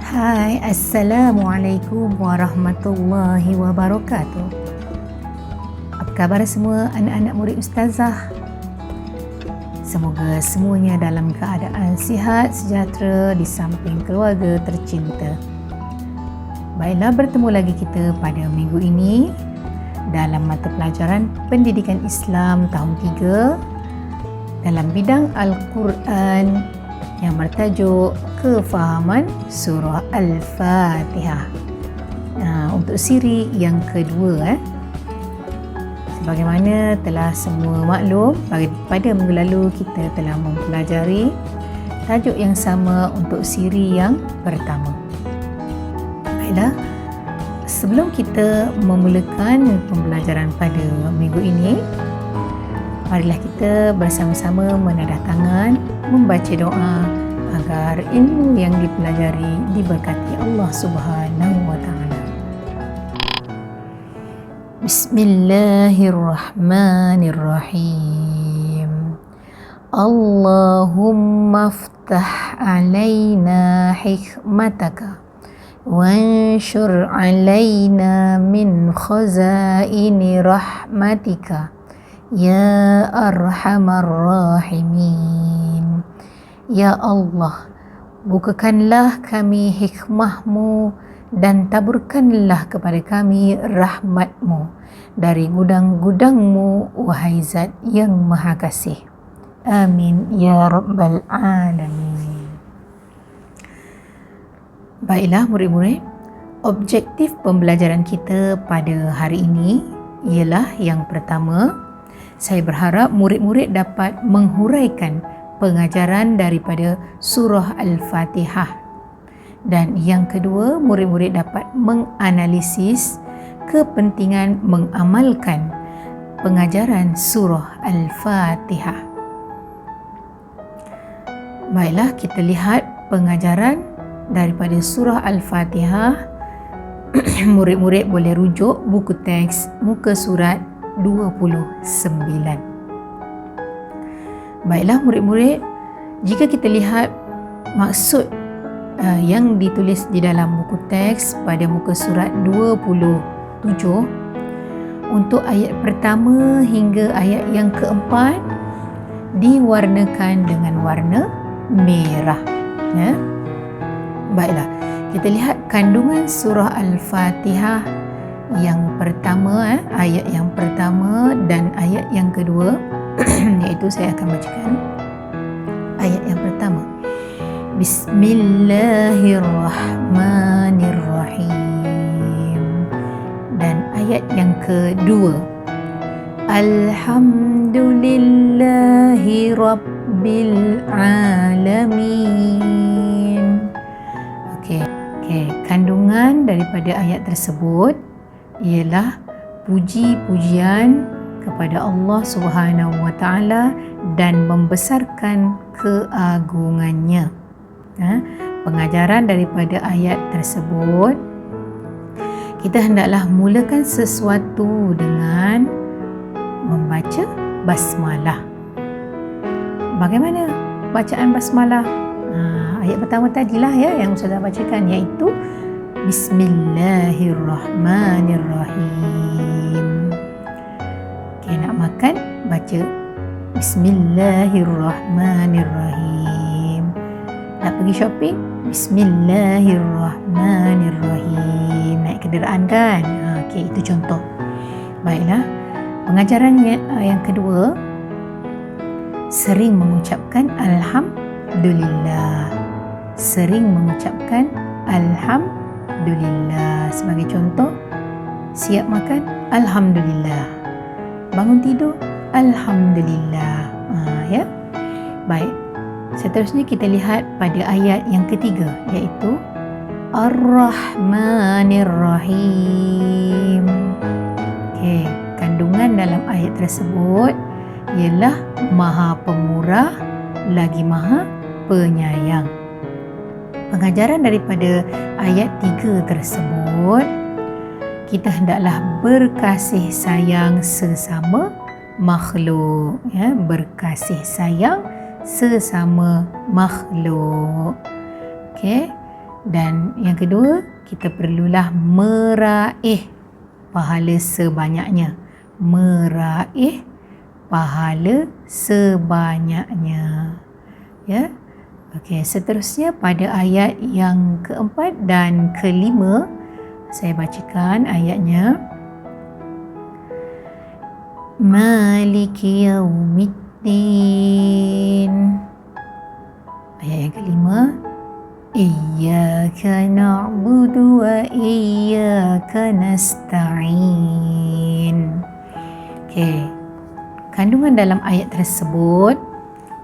Hai, Assalamualaikum warahmatullahi wabarakatuh. Apa khabar semua anak-anak murid Ustazah? Semoga semuanya dalam keadaan sihat, sejahtera di samping keluarga tercinta. Baiklah, bertemu lagi kita pada minggu ini dalam mata pelajaran Pendidikan Islam tahun 3 dalam bidang Al-Quran yang bertajuk Kefahaman Surah Al-Fatihah. Untuk siri yang kedua, sebagaimana telah semua maklum, pada minggu lalu kita telah mempelajari tajuk yang sama untuk siri yang pertama. Baiklah, sebelum kita memulakan pembelajaran pada minggu ini, marilah kita bersama-sama menadah tangan, membaca doa agar ilmu yang dipelajari diberkati Allah Subhanahu wa taala. Bismillahirrahmanirrahim. Allahumma aftah alaina hikmataka wanshur alaina min khazaini rahmatika ya arhamar rahimin. Ya Allah, bukakanlah kami hikmahmu dan taburkanlah kepada kami rahmatmu dari gudang-gudangmu, wahai Zat yang Maha Kasih. Amin ya Rabbal Alamin. Baiklah murid-murid, objektif pembelajaran kita pada hari ini ialah yang pertama, saya berharap murid-murid dapat menghuraikan pengajaran daripada surah Al-Fatihah. Dan yang kedua, murid-murid dapat menganalisis kepentingan mengamalkan pengajaran surah Al-Fatihah. Baiklah, kita lihat pengajaran daripada surah Al-Fatihah. Murid-murid boleh rujuk buku teks muka surat 29. Baiklah murid-murid, jika kita lihat maksud yang ditulis di dalam buku teks pada muka surat 27, untuk ayat pertama hingga ayat yang keempat diwarnakan dengan warna merah. Baiklah, kita lihat kandungan surah Al-Fatihah yang pertama, ayat yang pertama dan ayat yang kedua. Iaitu saya akan bacakan ayat yang pertama. Bismillahirrahmanirrahim. Dan ayat yang kedua, Alhamdulillahi Rabbil Alamin. Okey, kandungan daripada ayat tersebut ialah puji-pujian kepada Allah Subhanahu wa taala dan membesarkan keagungannya. Pengajaran daripada ayat tersebut, kita hendaklah mulakan sesuatu dengan membaca basmalah. Bagaimana bacaan basmalah? Ayat pertama tadilah yang Ustazah bacakan, iaitu Bismillahirrahmanirrahim. Nak makan, baca Bismillahirrahmanirrahim. Nak pergi shopping, Bismillahirrahmanirrahim. Naik kenderaan kan? Itu contoh. Baiklah, pengajaran yang kedua, sering mengucapkan Alhamdulillah. Sering mengucapkan Alhamdulillah. Sebagai contoh, siap makan, Alhamdulillah. Bangun tidur, Alhamdulillah. Baik, seterusnya kita lihat pada ayat yang ketiga, iaitu Ar-Rahmanir-Rahim. Kandungan dalam ayat tersebut ialah Maha Pemurah lagi Maha Penyayang. Pengajaran daripada ayat 3 tersebut, kita hendaklah berkasih sayang sesama makhluk, berkasih sayang sesama makhluk. Okey. Dan yang kedua, kita perlulah meraih pahala sebanyaknya. Meraih pahala sebanyaknya. Ya. Okey, seterusnya pada ayat yang keempat dan kelima, saya bacakan ayatnya. Maliki yaumiddin. Ayat yang kelima. Iyyaka na'budu wa iyyaka nasta'in. Okey. Kandungan dalam ayat tersebut,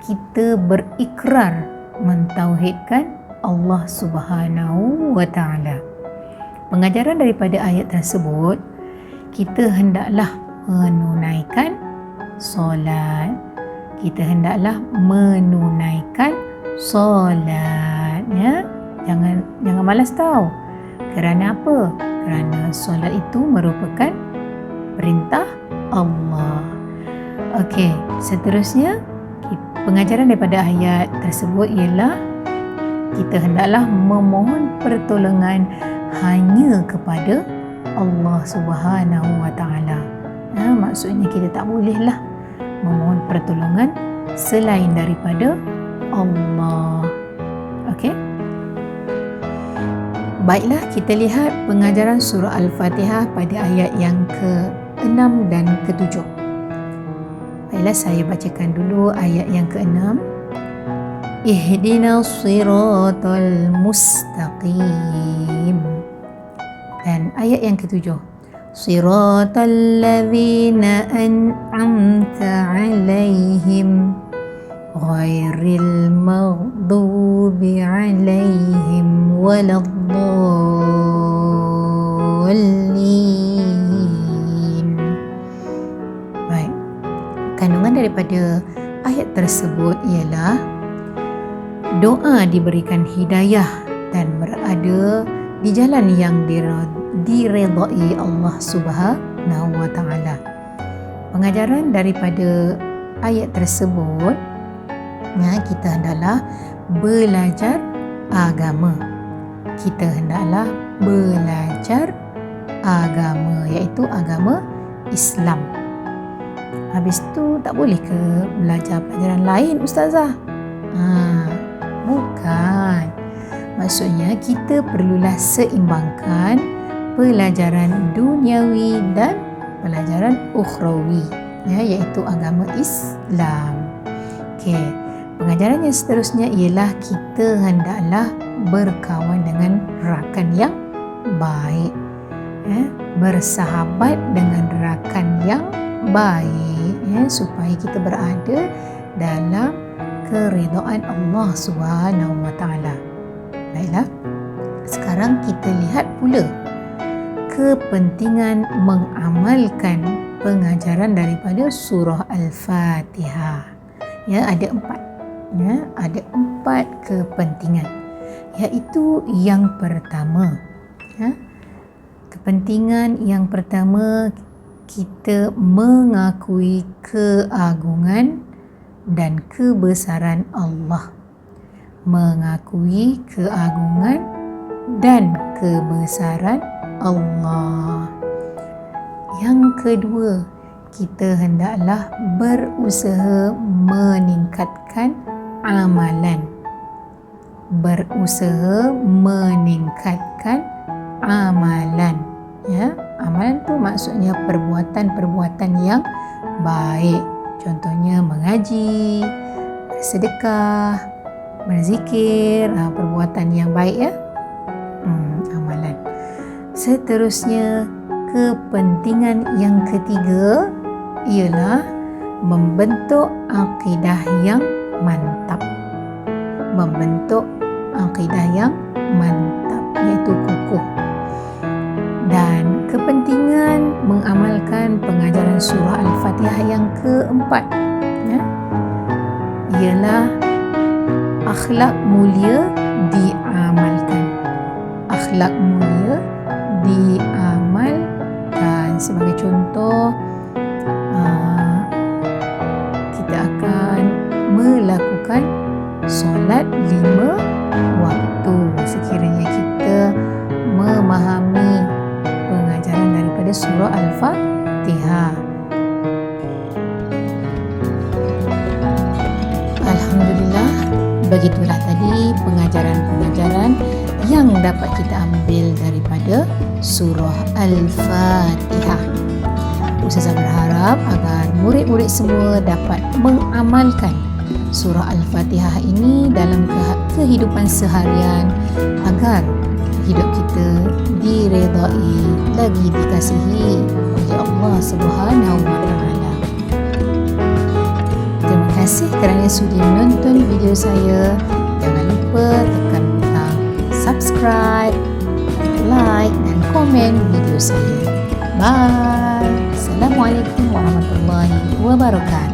kita berikrar mentauhidkan Allah Subhanahu wa taala. Pengajaran daripada ayat tersebut, kita hendaklah menunaikan solat. Kita hendaklah menunaikan solat, ya. Jangan malas tahu. Kerana apa? Kerana solat itu merupakan perintah Allah. Okey, seterusnya pengajaran daripada ayat tersebut ialah kita hendaklah memohon pertolongan hanya kepada Allah Subhanahu wa taala. Maksudnya kita tak bolehlah memohon pertolongan selain daripada Allah. Okey. Baiklah, kita lihat pengajaran surah Al-Fatihah pada ayat yang ke-6 dan ke-7. Baiklah, saya bacakan dulu ayat yang ke-6. Ihdinas siratal mustaqim. Dan ayat yang ke-7. Siratal ladzina an'amta 'alaihim ghairil maghdubi 'alaihim waladdallin. Baik. Kandungan daripada ayat tersebut ialah doa diberikan hidayah dan berada di jalan yang diredai Allah Subhanahu wa taala. Pengajaran daripada ayat tersebut, kita hendaklah belajar agama. Kita hendaklah belajar agama, iaitu agama Islam. Habis tu tak boleh ke belajar pelajaran lain, Ustazah? Bukan. Maksudnya kita perlulah seimbangkan pelajaran duniawi dan pelajaran ukhrawi, iaitu agama Islam. Okey. Pengajaran yang seterusnya ialah kita hendaklah berkawan dengan rakan yang baik. Bersahabat dengan rakan yang baik, supaya kita berada dalam keridaan Allah Subhanahu wa taala. Baiklah. Sekarang kita lihat pula kepentingan mengamalkan pengajaran daripada surah Al-Fatihah. Ada 4. Ada 4 kepentingan. Iaitu yang pertama. Kepentingan yang pertama, kita mengakui keagungan dan kebesaran Allah. Mengakui keagungan dan kebesaran Allah. Yang kedua, kita hendaklah berusaha meningkatkan amalan. Berusaha meningkatkan amalan. Amalan tu maksudnya perbuatan-perbuatan yang baik. Contohnya mengaji, bersedekah, berzikir, perbuatan yang baik, amalan. Seterusnya, kepentingan yang ketiga ialah membentuk akidah yang mantap. Membentuk akidah yang mantap, iaitu kukuh. Dan kepentingan mengamalkan pengajaran surah Al-Fatihah yang keempat, ialah akhlak mulia diamalkan. Akhlak mulia diamalkan. Sebagai contoh, kita akan melakukan melakukan solat 5 waktu. Sekiranya kita memahami pengajaran daripada surah Al-Fatihah. Alhamdulillah, begitulah tadi pengajaran-pengajaran yang dapat kita ambil daripada surah Al-Fatihah. Ustazah berharap agar murid-murid semua dapat mengamalkan surah Al-Fatihah ini dalam kehidupan seharian agar hidup kita diredai lagi dikasihi oleh Allah Subhanahu wa Ta'ala. Terima kasih kerana sudi menonton video saya. Jangan lupa tekan butang subscribe, like dan komen video saya. Bye. Assalamualaikum warahmatullahi wabarakatuh.